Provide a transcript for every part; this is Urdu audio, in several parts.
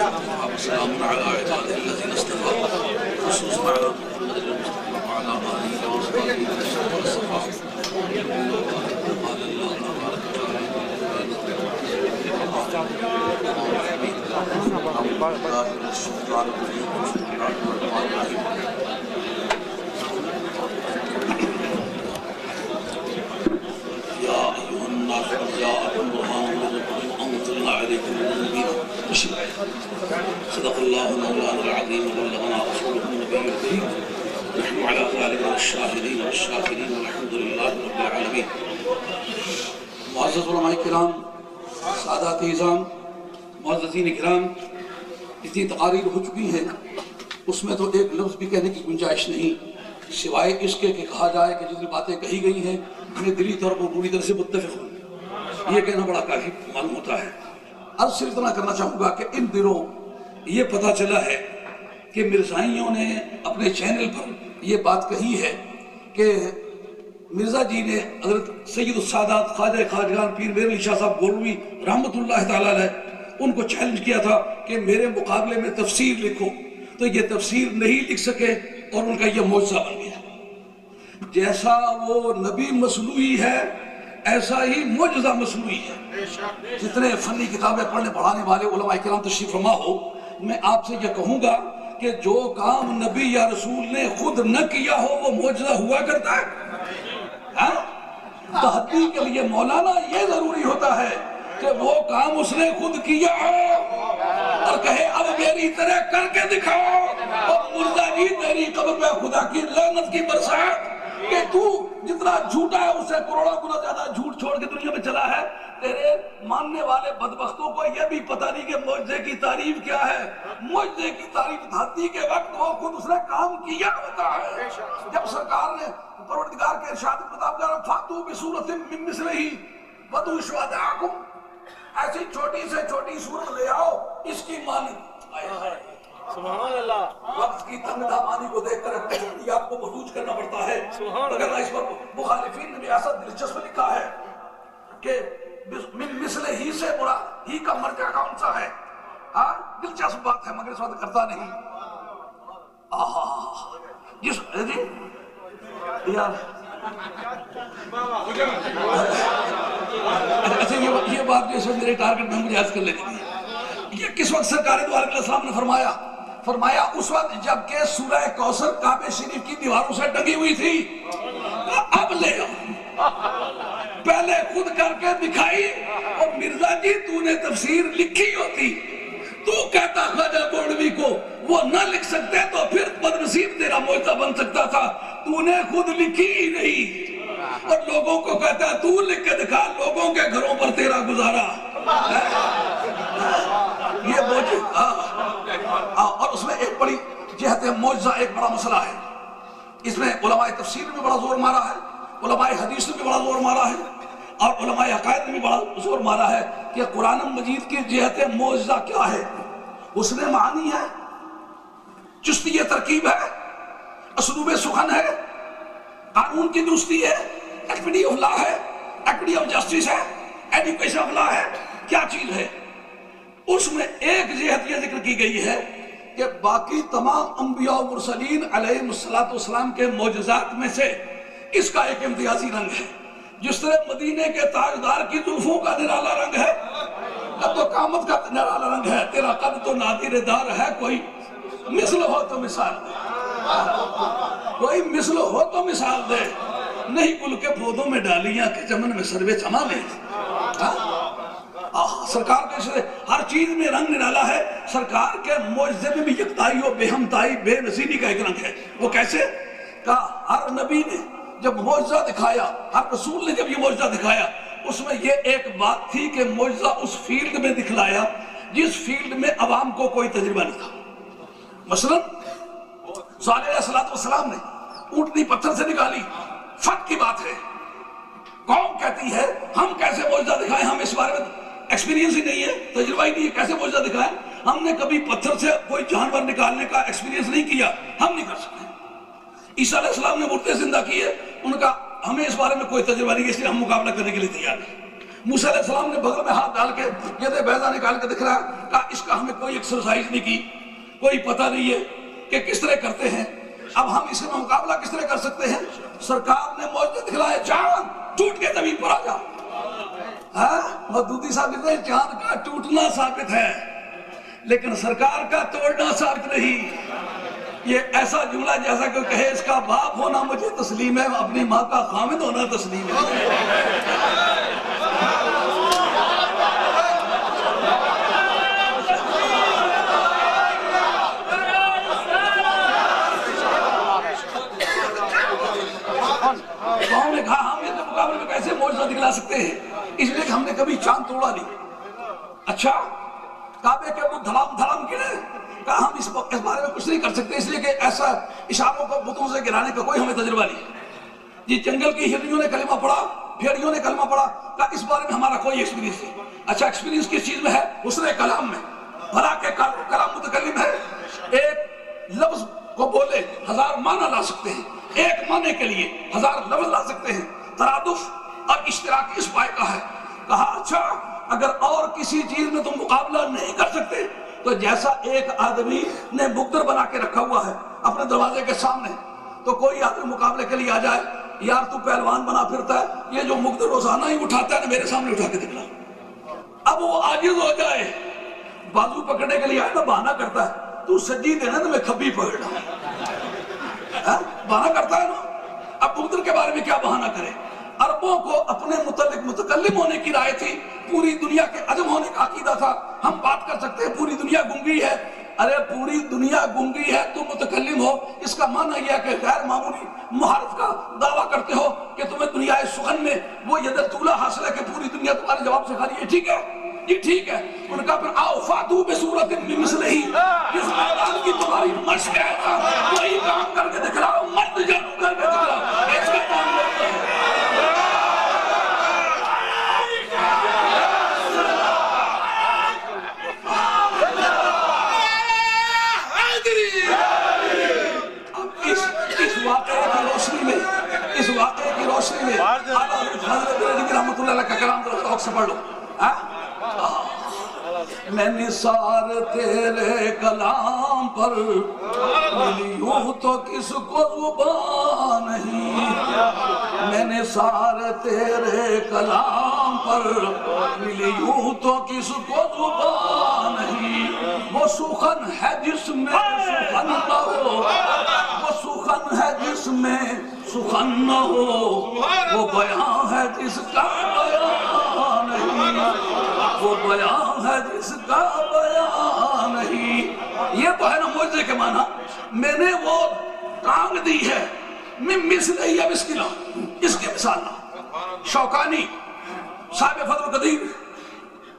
وسلام على عباده الذين اصطفى خصوصا على محمد المصطفى وعلى آله وصحبه وسلم. قال الله تبارك وتعالى يا أيها الناس قد جاءكم برهان من ربكم وأنزلنا عليكم نورا مبينا. صدق الله مولانا العظيم وبلغنا رسوله النبي الكريم. نحن على ذلك من الشاهدين والشاكرين والحمد لله رب العالمين. معزز علماء کرام، سادات اعظام، معززین کرام، اتنی تقاریر ہو چکی ہیں، اس میں تو ایک لفظ بھی کہنے کی گنجائش نہیں سوائے اس کے کہ کہا جائے کہ جتنی باتیں کہی گئی ہیں میں دلی طور پر پوری طرح سے متفق ہوں. یہ کہنا بڑا کافی معلوم ہوتا ہے. عرض صرف اتنا کرنا چاہوں گا کہ ان دنوں یہ پتہ چلا ہے کہ مرزائیوں نے اپنے چینل پر یہ بات کہی ہے کہ مرزا جی نے حضرت سید السادات خواجہ خواجگان پیر میر علی شاہ صاحب گولوی رحمۃ اللہ تعالیٰ علیہ ان کو چیلنج کیا تھا کہ میرے مقابلے میں تفسیر لکھو، تو یہ تفسیر نہیں لکھ سکے اور ان کا یہ معجزہ بن گیا. جیسا وہ نبی مصنوعی ہے ایسا ہی معجزہ مصنوعی ہے. جتنے فنی کتابیں پڑھنے پڑھانے والے علماء کرام تشریف فرما ہو، میں آپ سے یہ کہوں گا کہ جو کام نبی یا رسول نے خود نہ کیا ہو وہ معجزہ ہوا کرتا ہے. تحقیق کے لیے مولانا یہ ضروری ہوتا ہے کہ وہ کام اس نے خود کیا ہو اور کہے اب میری طرح کر کے دکھاؤ. اور مرزا جی تیری قبر پہ خدا کی لعنت کی برسات کہ تو جتنا جھوٹا ہے اس سے کروڑوں گنا زیادہ جھوٹ چھوڑ کے دنیا میں چلا ہے. تیرے ماننے والے بدبختوں کو یہ بھی پتہ نہیں کہ معجزے کی تعریف کیا ہے. معجزے کی تعریف دھاتی کے وقت وہ خود اس نے کام کیا ہوتا ہے. جب سرکار نے پروردگار کے ارشاد کے مطابق فاتو بصورت من مثلہ ودعوا شہداءکم، ایسی چھوٹی سے چھوٹی صورت لے آؤ اس کی مانند. سبحان اللہ. وقت کی تنگ دامانی کو دیکھ کر آپ کو محروج کرنا پڑتا ہے. اگر اس پر مخالفین نے بھی ایسا دلچسپ لکھا ہے کہ من مثل ہی سے مراد ہی کا مرجع کون سا ہے. دلچسپ بات ہے مگر اس وقت کرتا نہیں. جس جی یار اچھا یہ بات جو اس وقت میرے ٹارگٹ میں مجھے یاد کر لینی تھی. یہ کس وقت سرکار دو علیہ السلام نے فرمایا اس وقت جب کہ سورہ کوثر کعبہ شریف کی دیواروں سے ٹنگی ہوئی تھی. اب لے پہلے خود کر کے دکھائی. اور مرزا جی تو نے تفسیر لکھی ہوتی تو کہتا خواجہ گولوی کو وہ نہ لکھ سکتے تو پھر بدنصیب تیرا معجزہ بن سکتا تھا. تو نے خود لکھی ہی نہیں اور لوگوں کو کہتا ہے تو لکھ کے دکھا. لوگوں کے گھروں پر تیرا گزارا یہ معجزہ. اور اس میں ایک بڑی جہت معجزہ ایک بڑا مسئلہ ہے. اس میں علماء تفسیر نے بھی بڑا زور مارا ہے، علماء حدیث نے بھی بڑا زور مارا ہے اور علماء عقائد نے بھی بڑا زور مارا ہے کہ قرآن مجید کی جہت معجزہ کیا ہے. حسن معانی ہے، چستی ترکیب ہے، اسلوب سخن ہے، قانون کی درستی ہے، ایکویٹی آف لا ہے، ایکویٹی آف جسٹس ہے، ایڈوکیشن آف لا ہے. کیا چیز ہے؟ اس میں ایک جہت یہ ذکر کی گئی ہے کہ باقی تمام انبیاء و مرسلین علیہ السلام کے معجزات میں سے اس کا ایک امتیازی رنگ ہے. جس طرح مدینے کے تاجدار کی زلفوں کا نرالا رنگ ہے، قد و قامت کا نرالا رنگ ہے. تیرا قد تو نادر دار ہے، کوئی مثل ہو تو مثال دے، کوئی مثل ہو تو مثال دے. نہیں گل کے پودوں میں ڈالیاں کہ چمن میں سروے چما لے. سرکار کے ہر چیز میں رنگ نرالا ہے. سرکار کے معجزے میں بھی یکتائی و بے ہمتائی بے نصیبی کا ایک رنگ ہے. وہ کیسے؟ کہ ہر نبی نے جب معجزہ دکھایا، ہر رسول نے جب یہ معجزہ دکھایا، اس میں یہ ایک بات تھی کہ معجزہ اس فیلڈ میں دکھلایا جس فیلڈ میں عوام کو کوئی تجربہ نہیں تھا. مثلا صالح علیہ السلام نے اونٹنی پتھر سے نکالی، فٹ کی بات ہے. قوم کہتی ہے ہم کیسے معجزہ دکھائیں، ہم اس بارے میں ایکسپیرینس ہی نہیں ہے، تجربہ ہی نہیں ہے، کیسے معجزہ دکھائیں. ہم نے کبھی پتھر سے کوئی جانور نکالنے کا ایکسپیرینس نہیں کیا، ہم نہیں کر سکتے. عیسیٰ علیہ السلام نے مردے زندہ کیے، ان کا ہمیں اس بارے میں کوئی تجربہ نہیں، اس لیے ہم مقابلہ کرنے کے لیے تیار نہیں. موسیٰ علیہ السلام نے بغل میں ہاتھ ڈال کے ید بیضا نکال کے دکھ رہا کہ اس کا کا ہمیں کوئی ایکسرسائز نہیں کی، کوئی پتہ نہیں ہے کہ کس طرح کرتے ہیں۔ اب ہم اس کا مقابلہ کس طرح کر سکتے ہیں؟ سرکار نے معجزہ دکھلائے، چاند ٹوٹ کے زمین پر آ جا۔ مودودی صاحب کہتے ہیں چاند کا ٹوٹنا ثابت ہے لیکن سرکار کا توڑنا ثابت نہیں۔ یہ ایسا جملہ جیسا کہ کہے اس کا باپ ہونا مجھے تسلیم ہے، اپنی ماں کا خامد ہونا تسلیم ہے۔ نے کہا ہم یہ مقابلے میں کیسے معجزہ دکھلا سکتے ہیں، اس لیے کہ ہم نے کبھی چاند توڑا نہیں۔ اچھا کعبے کے بت دھڑام دھڑام گرے، کہا ہم اس بارے میں کچھ نہیں کر سکتے اس لیے کہ ایسا اشاروں کو بتوں سے گرانے کا کوئی ہمیں تجربہ نہیں۔ جی جنگل کی ہرنیوں نے کلمہ پڑھا، بھیڑیوں نے کلمہ پڑھا، کہا اس بارے میں ہمارا کوئی ایکسپیرینس نہیں۔ اچھا ایکسپیرینس کس چیز میں ہے؟ حسن کلام میں۔ بھلا کہ کلام متکلم ہے، ایک لفظ کو بولے ہزار معنی لا سکتے ہیں، ایک معنی کے لیے ہزار لفظ لا سکتے ہیں۔ ترادف اور اشتراکی اس پائے کا ہے۔ کہا اچھا اگر اور کسی چیز میں تم مقابلہ نہیں کر سکتے تو جیسا ایک آدمی نے مقدر بنا کے رکھا ہوا ہے اپنے دروازے کے سامنے، تو کوئی آدمی مقابلے کے لیے آ جائے، یار تو پہلوان بنا پھرتا ہے، یہ جو مقدر روزانہ ہی اٹھاتا ہے نا میرے سامنے اٹھا کے دکھلا۔ اب وہ عاجز ہو جائے، بازو پکڑنے کے لیے آئے تو بہانہ کرتا ہے، تو سجی دینا تو میں کھبی پکڑ رہا ہوں، بہانہ کرتا ہے نا۔ اب مقدر کے بارے میں کیا بہانہ کرے؟ عربوں کو اپنے متعلق متکلم ہونے کی رائے تھی، پوری دنیا کے عجم ہونے کا عقیدہ تھا۔ ہم بات کر سکتے ہیں پوری دنیا گونگی ہے، ارے پوری دنیا گونگی ہے تم متکلم ہو، اس کا معنی یہ ہے کہ غیر معمولی مہارت کا دعویٰ کرتے ہو کہ تمہیں دنیا سخن میں وہ ید طولہ حاصل ہے کہ پوری دنیا تمہارے جواب سے خالی ہے۔ ٹھیک ہے جی ٹھیک ہے، ان کا پھر آؤ فاتو بصورت من مثلہ، جس میدان کی تمہاری مشق ہے وہی کام کر کے دکھلاؤ، مرد جانو کر کے دکھلاؤ، اس کا کام کرتے ہیں۔ اس واقعے کی روشنی میں حضرت بریلوی رحمت اللہ علیہ کا کلام ذوق سے پڑھ لو۔ میں نثار تیرے کلام پر ملی یوں تو کس کو زبان نہیں، میں نثار تیرے کلام پر ملی یوں تو کس کو زبان نہیں، وہ سخن ہے جس میں سخن نہ ہو، وہ سخن ہے جس میں سخن نہ ہو، وہ بیان ہے جس کا بیان نہیں، وہ بیان ہے جس کا بیان نہیں۔ یہ تو ہے نا معجزے کے معنی۔ میں نے وہ ٹانگ دی ہے، میں مثل ہی اب اس کی مثال نہ۔ شوکانی صاحب فضل القدیر،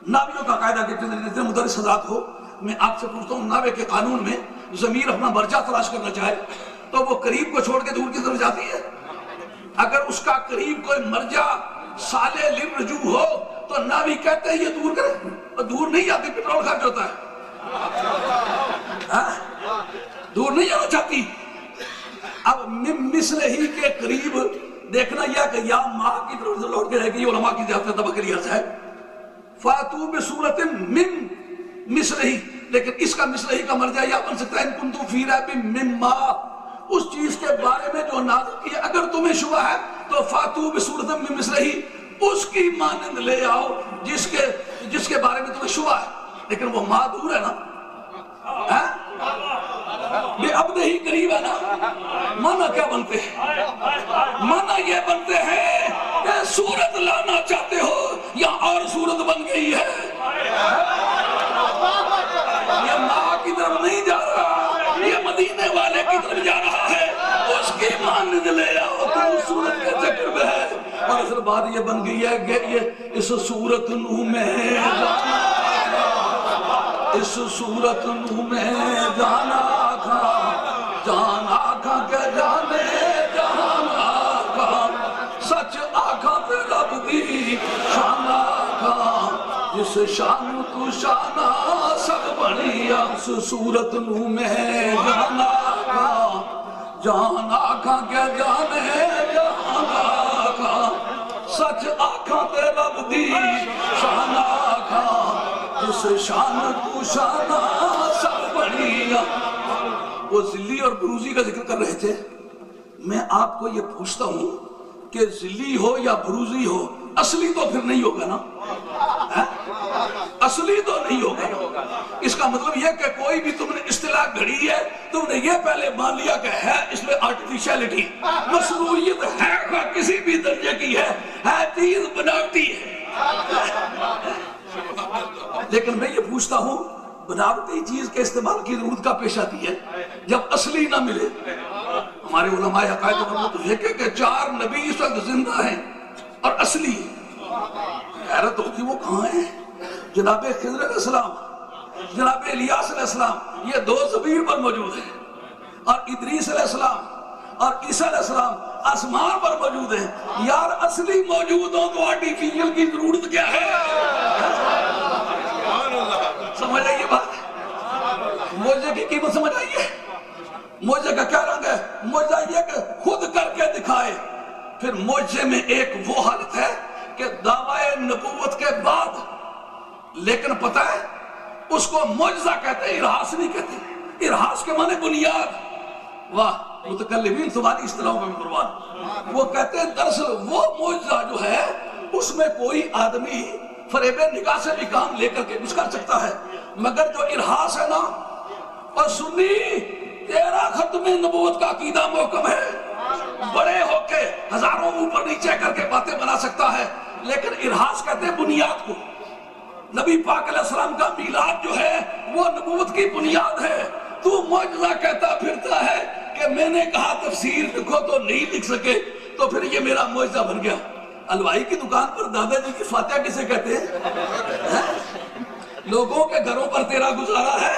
ناویوں کا قاعدہ کہ جتنے مدرس حضرات ہو، میں آپ سے پوچھتا ہوں ناوے کے قانون میں ضمیر اپنا مرجع تلاش کرنا چاہے تو وہ قریب کو چھوڑ کے دور کی طرف جاتی ہے۔ اگر اس کا قریب کوئی مرجع صالح للرجوع ہو تو ناوی کہتے ہیں یہ دور کرے، اور دور نہیں جاتی، پیٹرول خرچ ہوتا ہے، دور نہیں جانا چاہتی۔ اب مثل ہی کے قریب دیکھنا یہ کہ یا ماں کی طرف سے لوٹ کے رہے گی، علماء کی زیادہ طبق کے لیے ہے فاتو بصورت من مثل ہی، لیکن اس کا مثل ہی کا مرجع یا بن سکتا ہے ان کنتم فی ریب مما، اس چیز کے بارے میں جو نازل کی ہے اگر تمہیں شبہ ہے تو فاتو بصورت من مثل ہی، اس کی مانند لے آؤ جس کے بارے میں تمہیں شبہ ہے، لیکن وہ ماں دور ہے نا، بے عبد ہی قریب ہے نا۔ مانا کیا بنتے ہیں؟ مانا یہ بنتے ہیں کہ صورت لانا چاہتے ہو یا اور صورت بن گئی ہے، یہ ماں کی طرف نہیں جا رہا، یہ مدینے والے کی طرف جا رہا ہے، اس کی مانند لے آؤ تو صورت کے چکر میں ہے۔ اور اصل بات یہ بن گئی ہے کہ یہ اس صورت نو میں اس صورت نو میں جانا آکھا کہ جانے جہان آکھا، سچ آکھا تے رب دی شان آکھا، جس شان تو شانہ سب بنیا، اس صورت نو میں جانا آکھا، جان آکھا کہ جانے جہان آکھا، سچ آکھا تے رب دی شان آکھا، جس شان تو شان وہ ذلی اور بروزی کا ذکر کر رہے تھے. میں آپ کو یہ پوچھتا ہوں کہ ذلی ہو یا بروزی ہو، اصلی تو پھر نہیں ہوگا نا. اصلی تو نہیں ہوگا. اس کا مطلب یہ کہ کوئی بھی تم نے اصطلاح گھڑی ہے، تم نے یہ پہلے مان لیا کہ ہے اس میں آرٹیفیشلٹی، مصنوعیت ہے کسی بھی درجے کی ہے چیز بناوٹی ہے. لیکن میں یہ پوچھتا ہوں، بناوٹی چیز کے استعمال کی ضرورت کا پیش آتی ہے جب اصلی نہ ملے. ہمارے علماء عقائد تو یہ کہ 4 نبی اس وقت زندہ ہیں اور اصلی حیرت ہوتی وہ کہاں ہیں. جناب خضر علیہ السلام، جناب الیاس علیہ السلام، یہ 2 زمین پر موجود ہیں، اور ادریس علیہ السلام اور عیسیٰ علیہ السلام آسمان پر موجود ہیں. یار اصلی موجود ہوں تو آرٹیفیشل کی ضرورت کیا ہے؟ سمجھ آئیے بات؟ معجزے کی قیمت سمجھ آئیے؟ معجزے کا کیا رنگ ہے؟ معجزہ یہ کہ خود کر کے دکھائے. پھر معجزے میں ایک وہ حالت ہے کہ دعوی نبوت کے بعد، لیکن پتہ ہے اس کو معجزہ کہتے ہیں، ارہاس نہیں کہتے. ارہاس کے معنی بنیاد. واہ متکلمین تمہاری اصطلاحوں پہ بھی قربان. وہ کہتے ہیں دراصل وہ معجزہ جو ہے اس میں کوئی آدمی فریب نگاہ سے بھی کام لے کر کے کچھ کر سکتا ہے، مگر جو ارہاس ہے نا، اور سنی تیرا ختم نبوت کا عقیدہ محکم ہے، بڑے ہو کے ہزاروں اوپر نیچے کر کے باتیں بنا سکتا ہے، لیکن ارہاس کہتے ہیں بنیاد کو. نبی پاک علیہ السلام کا میلاد جو ہے وہ نبوت کی بنیاد ہے. تو معجزہ کہتا پھرتا ہے کہ میں نے کہا تفسیر لکھو تو نہیں لکھ سکے، تو پھر یہ میرا معجزہ بن گیا. حلوائی کی دکان پر دادا جی کی فاتحہ کسے کہتے ہیں؟ لوگوں کے گھروں پر تیرا گزارا ہے.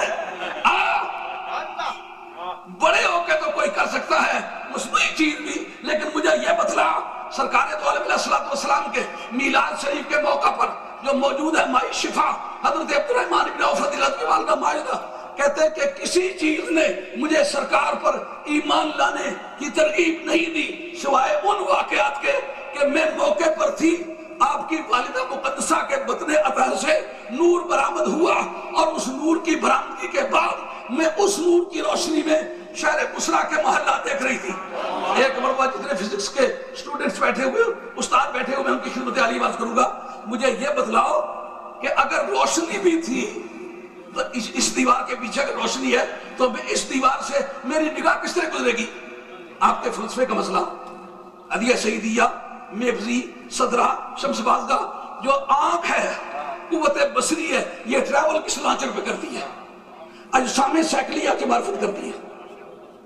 بڑے ہو کے تو کوئی کر سکتا ہے مصنوعی چیز بھی، لیکن مجھے یہ بتلا سرکار دو عالم علیہ السلام کے میلاد شریف کے موقع پر جو موجود ہے مائی شفا حضرت عبدالرحمن بن عوف رضی اللہ کی والدہ ماجدہ کہتے ہیں کہ کسی چیز نے مجھے سرکار پر ایمان لانے کی ترغیب نہیں دی سوائے ان واقعات کے کہ میں موقع پر تھی، آپ کی والدہ مقدسہ کے بطن اطہر سے نور برآمد ہوا، اور اس نور کی برآمدگی کے بعد میں اس نور کی روشنی میں شہر بصرہ کے محلات دیکھ رہی تھی. ایک مرتبہ جتنے فزکس کے اسٹوڈنٹس بیٹھے ہوئے، استاد بیٹھے ہوئے، میں ان کی خدمت عالی بات کروں گا. مجھے یہ بتلاؤ کہ اگر روشنی بھی تھی تو اس دیوار کے پیچھے اگر روشنی ہے تو اس دیوار سے میری نگاہ کس طرح گزرے گی؟ آپ کے فلسفے کا مسئلہ، عدیہ سعیدیہ، میبزی، صدرہ، شمس بازگاہ، جو آنکھ ہے، قوت بصری ہے، یہ ٹریول کس لانچر پہ کرتی ہے؟ اجسام سیکلیہ کی معرفت کرتی ہے.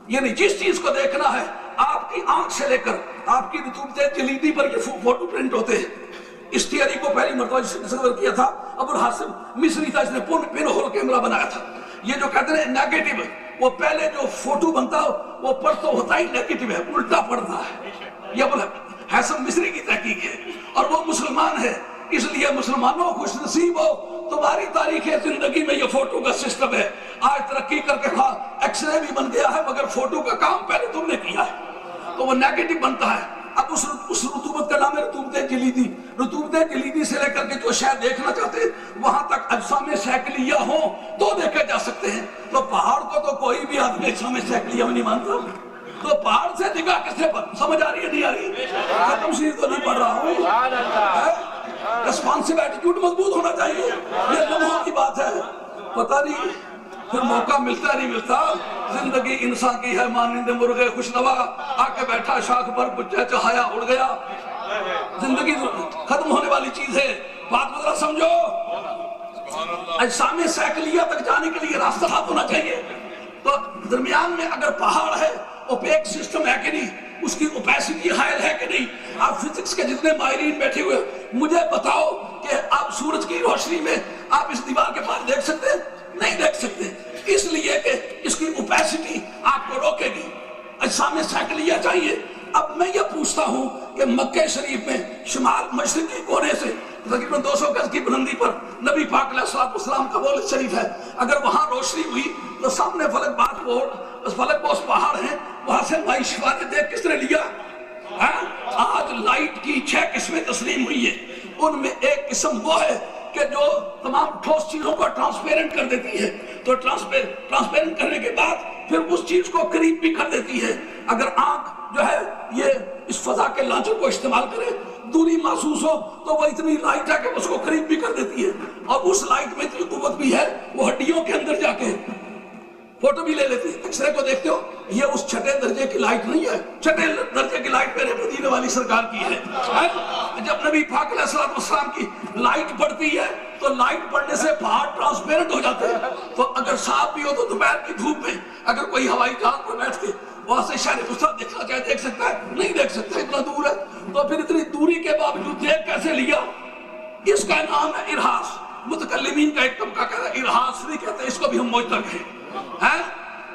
یعنی جس چیز کو دیکھنا ہے آپ کی آنکھ سے لے کر آپ کی رطوبت جلیدی پر یہ فوٹو پرنٹ ہوتے ہیں. اس تھیوری کو پہلی مرتبہ جس نے تصور کیا تھا ابو الحاسم مصری تھا، جس نے پن ہول کیمرہ بنایا تھا. یہ جو کہتے ہیں نیگیٹو، وہ پہلے جو فوٹو بنتا وہ پر تو ہوتا ہی نیگیٹو ہے، الٹا پڑتا ہے. یہ ابو الحاسم مصری کی تحقیق ہے، اور وہ مسلمان ہے. اس لیے مسلمانوں خوش نصیب ہو، تمہاری تاریخ زندگی میں یہ فوٹو کا سسٹم ہے. آج ترقی کر کے ایکس رے بھی بن گیا ہے، مگر فوٹو کا کام پہلے تم نے کیا ہے تو وہ نیگیٹو بنتا ہے. اب اس رطوبت کا نام ہے رطوبت جلیدی. رطوبت جلیدی سے لے کر کے جو شاید دیکھنا چاہتے ہیں وہاں تک اجسام سیکلیہ ہوں تو دیکھے جا سکتے ہیں. تو پہاڑ کو تو کوئی بھی آدمی اجسام سیکلیہ میں نہیں مانتا، تو پہاڑ سے نگاہ کسے پر سمجھ آ رہی ہے؟ نہیں آ رہی؟ ختم شریف تو نہیں پڑھ رہا ہوں. ریسپانسیو ایٹیٹیوڈ مضبوط ہونا چاہیے، یہ لمحوں کی بات ہے. پتہ نہیں پھر موقع ملتا نہیں ملتا. زندگی انسان کی ہے مانند مرغے خوشنوا، آ کے بیٹھا شاخ پر بچہ چہایا اڑ گیا. زندگی ختم ہونے والی چیز ہے. بات مطلب سمجھو، اجسام سیکلیہ تک جانے کے لیے راستہ صاف ہونا چاہیے. تو درمیان میں اگر پہاڑ ہے، اوپیک سسٹم ہے کہ نہیں، اس کی اوپیسٹی حائل ہے کہ نہیں. آپ فزکس کے جتنے ماہرین بیٹھے ہوئے مجھے بتاؤ کہ آپ سورج کی روشنی میں آپ اس دیوار کے پاس دیکھ سکتے ہیں؟ نہیں دیکھ سکتے، اس لیے کہ اس کی اوپیسٹی آپ کو روکے گی. اجسام سیکلیہ چاہیے. اب میں یہ پوچھتا ہوں کہ مکہ شریف میں شمال مشرقی کونے سے تقریباً 200 گز کی بلندی پر نبی پاک علیہ السلام کا مولد شریف ہے. اگر وہاں روشنی ہوئی تو سامنے فلک بات بوس پہاڑ ہیں، وہاں سے مائی شفا نے دیکھ کس طرح لیا. آج لائٹ کی 6 قسمیں تسلیم ہوئی ہیں. ان میں ایک قسم وہ ہے کہ جو تمام ٹھوس چیزوں کو ٹرانسپیرنٹ کر دیتی ہے. تو ٹرانسپیرنٹ کرنے کے بعد پھر اس چیز کو قریب بھی کر دیتی ہے. اگر آنکھ جو ہے یہ اس فضا کے لانچر کو استعمال کرے، دوری محسوس ہو، تو وہ اتنی لائٹ ہے کہ اس کو قریب بھی کر دیتی ہے. اور اس لائٹ میں اتنی قوت بھی ہے وہ ہڈیوں کے اندر جا کے فوٹو بھی لے لیتی ہے. ایکس رے کو دیکھتے ہو، یہ اس چھٹے درجے کی لائٹ نہیں ہے، چھٹے درجے کی لائٹ میرے مدینے والی سرکار کی ہے. جب نبی پاک علیہ السلام کی لائٹ پڑتی ہے تو لائٹ پڑنے سے پہاڑ ٹرانسپیرنٹ ہو جاتے ہیں. تو اگر صاحب بھی ہو تو دوپہر کی دھوپ میں اگر کوئی ہوائی جہاز پر بیٹھ کے وہاں سے شہر خسرو دیکھنا چاہے دیکھ سکتا ہے؟ نہیں دیکھ سکتا، اتنا دور ہے. تو پھر اتنی دوری کے باوجود دیکھ کیسے لیا؟ اس کا نام ہے ارہاس. متکلمین کا ایک طبقہ کہتا ہے ارہاس نہیں کہتے، اس کو بھی ہم موجود ہیں.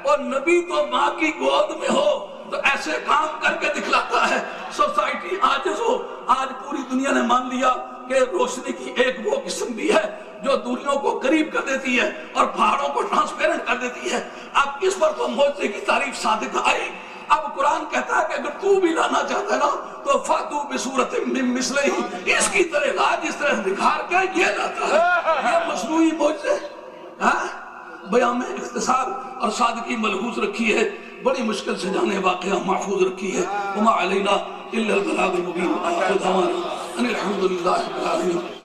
اور نبی تو ماں کی گود میں ہو تو ایسے کام کر کے دکھلاتا ہے. سوسائٹی عاجز ہو. آج پوری دنیا نے مان لیا کہ روشنی کی ایک وہ قسم بھی ہے جو دوریوں کو قریب کر دیتی ہے اور پہاڑوں کو ٹرانسپیرنٹ کر دیتی ہے. اب اس پر تو معجزے کی تعریف صادق آئی. اب قرآن کہتا ہے کہ اگر تو بھی لانا چاہتا ہے نا تو فاتو بصورت من مثلہ، اس کی طرح لا جس طرح نکھار کے یہ لاتا ہے. یہ مصنوعی معجزے بیان میں اختصار اور سادگی ملحوظ رکھی ہے، بڑی مشکل سے جانے واقعہ محفوظ رکھی ہے. وما علینا الا البلاغ المبین. الحمدللہ رب العالمین.